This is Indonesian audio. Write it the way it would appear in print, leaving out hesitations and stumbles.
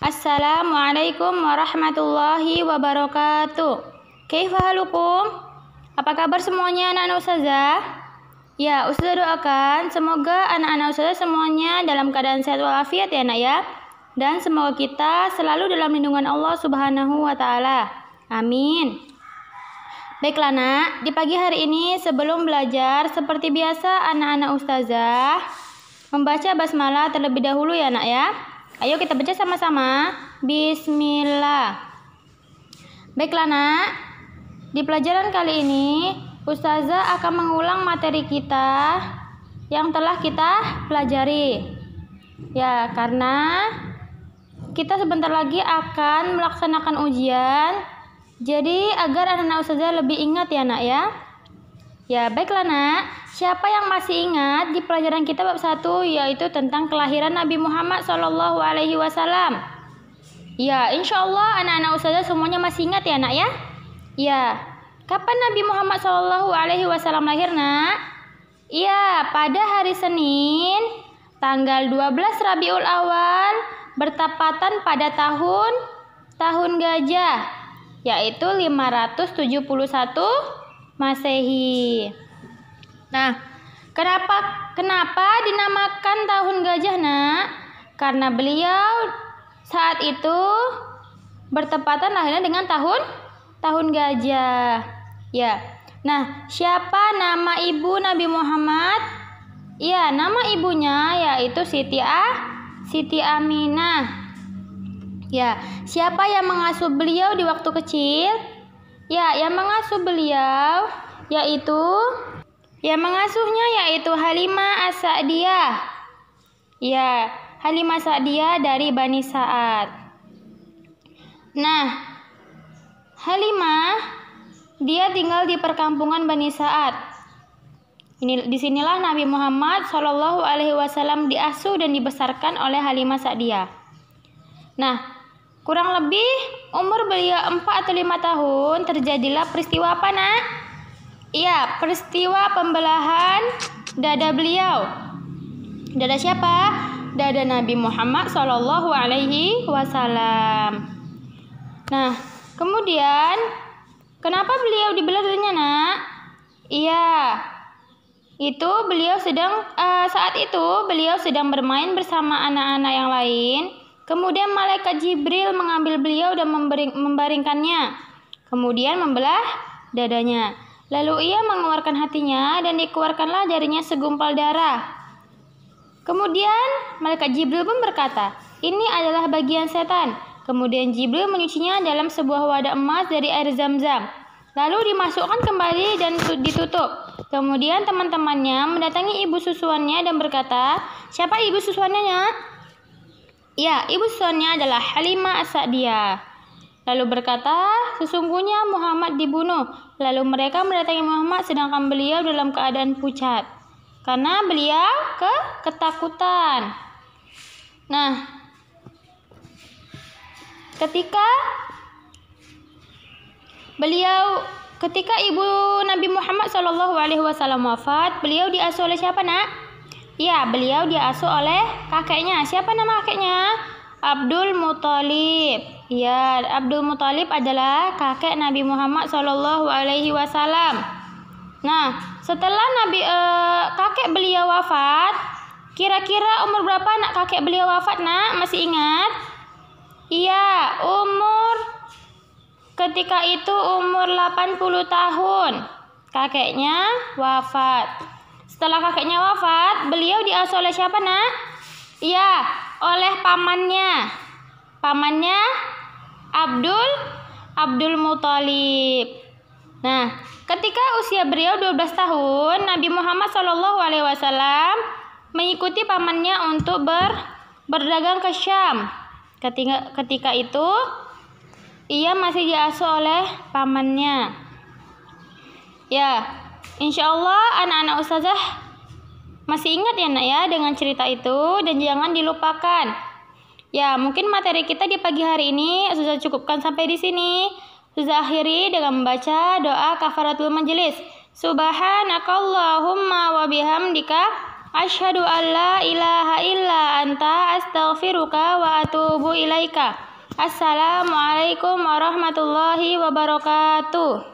Assalamualaikum warahmatullahi wabarakatuh. Kaifa halukum? Apa kabar semuanya anak-anak ustazah? Ya, ustazah doakan semoga anak-anak ustazah semuanya dalam keadaan sehat walafiat ya nak ya. Dan semoga kita selalu dalam lindungan Allah Subhanahu wa taala. Amin. Baiklah nak, di pagi hari ini sebelum belajar seperti biasa anak-anak ustazah membaca basmalah terlebih dahulu ya nak ya. Ayo kita baca sama-sama. Bismillah. Baiklah nak, di pelajaran kali ini ustazah akan mengulang materi kita yang telah kita pelajari. Ya, karena kita sebentar lagi akan melaksanakan ujian. Jadi agar anak-anak ustazah lebih ingat ya nak ya. Ya, baiklah nak. Siapa yang masih ingat di pelajaran kita bab 1 yaitu tentang kelahiran Nabi Muhammad SAW? Ya, insya Allah anak-anak ustazah semuanya masih ingat ya nak ya? Ya, kapan Nabi Muhammad SAW lahir nak? Ya, pada hari Senin tanggal 12 Rabiul Awal bertepatan pada tahun gajah yaitu 571 Masehi. Nah, kenapa dinamakan tahun gajah nak? Karena beliau saat itu bertepatan lahirnya dengan tahun gajah. Ya. Nah, siapa nama ibu Nabi Muhammad? Ya, nama ibunya yaitu Siti Aminah. Ya, siapa yang mengasuh beliau di waktu kecil? Ya, yang mengasuh beliau yang mengasuhnya yaitu Halimah As-Sa'diyah. Ya, Halimah Sa'diyah dari Bani Sa'ad. Nah, Halimah dia tinggal di perkampungan Bani Sa'ad. Disinilah Nabi Muhammad SAW diasuh dan dibesarkan oleh Halimah Sa'diyah. Nah, kurang lebih umur beliau 4 atau 5 tahun terjadilah peristiwa apa nak? Iya, peristiwa pembelahan dada beliau. Dada siapa? Dada Nabi Muhammad SAW. Nah, kemudian kenapa beliau dibelah dadanya nak? Iya, saat itu beliau sedang bermain bersama anak-anak yang lain. Kemudian malaikat Jibril mengambil beliau dan membaringkannya. Kemudian membelah dadanya. Lalu ia mengeluarkan hatinya dan dikeluarkanlah darinya segumpal darah. Kemudian malaikat Jibril pun berkata, "Ini adalah bagian setan." Kemudian Jibril menyucinya dalam sebuah wadah emas dari air Zam-Zam. Lalu dimasukkan kembali dan ditutup. Kemudian teman-temannya mendatangi ibu susuannya dan berkata, "Siapa ibu susuannya?" Ya, ibu susuannya adalah Halimah As-Sa'diyah. Lalu berkata, "Sesungguhnya Muhammad dibunuh." Lalu mereka mendatangi Muhammad sedangkan beliau dalam keadaan pucat karena beliau ketakutan. Nah, ketika ibu Nabi Muhammad SAW wafat, beliau diasuh oleh siapa nak? Ya, beliau diasuh oleh kakeknya. Siapa nama kakeknya? Abdul Muthalib. Ya, Abdul Muthalib adalah kakek Nabi Muhammad SAW. Nah, setelah kakek beliau wafat, kira-kira umur berapa anak kakek beliau wafat nak? Masih ingat? Iya, ketika itu umur 80 tahun. Kakeknya wafat. Setelah kakeknya wafat, beliau diasuh oleh siapa nak? Iya, oleh pamannya. Pamannya Abdul Muthalib. Nah, ketika usia beliau 12 tahun, Nabi Muhammad SAW mengikuti pamannya untuk berdagang ke Syam. Ketika itu ia masih diasuh oleh pamannya. Ya, insya Allah anak-anak ustazah masih ingat ya nak ya dengan cerita itu dan jangan dilupakan. Ya, mungkin materi kita di pagi hari ini sudah cukupkan sampai di sini. Sudah akhiri dengan membaca doa kafaratul majelis. Subhanakallahumma wa bihamdika Asyhadu an la ilaha illa anta astaghfiruka wa atubu ilaika. Assalamualaikum warahmatullahi wabarakatuh.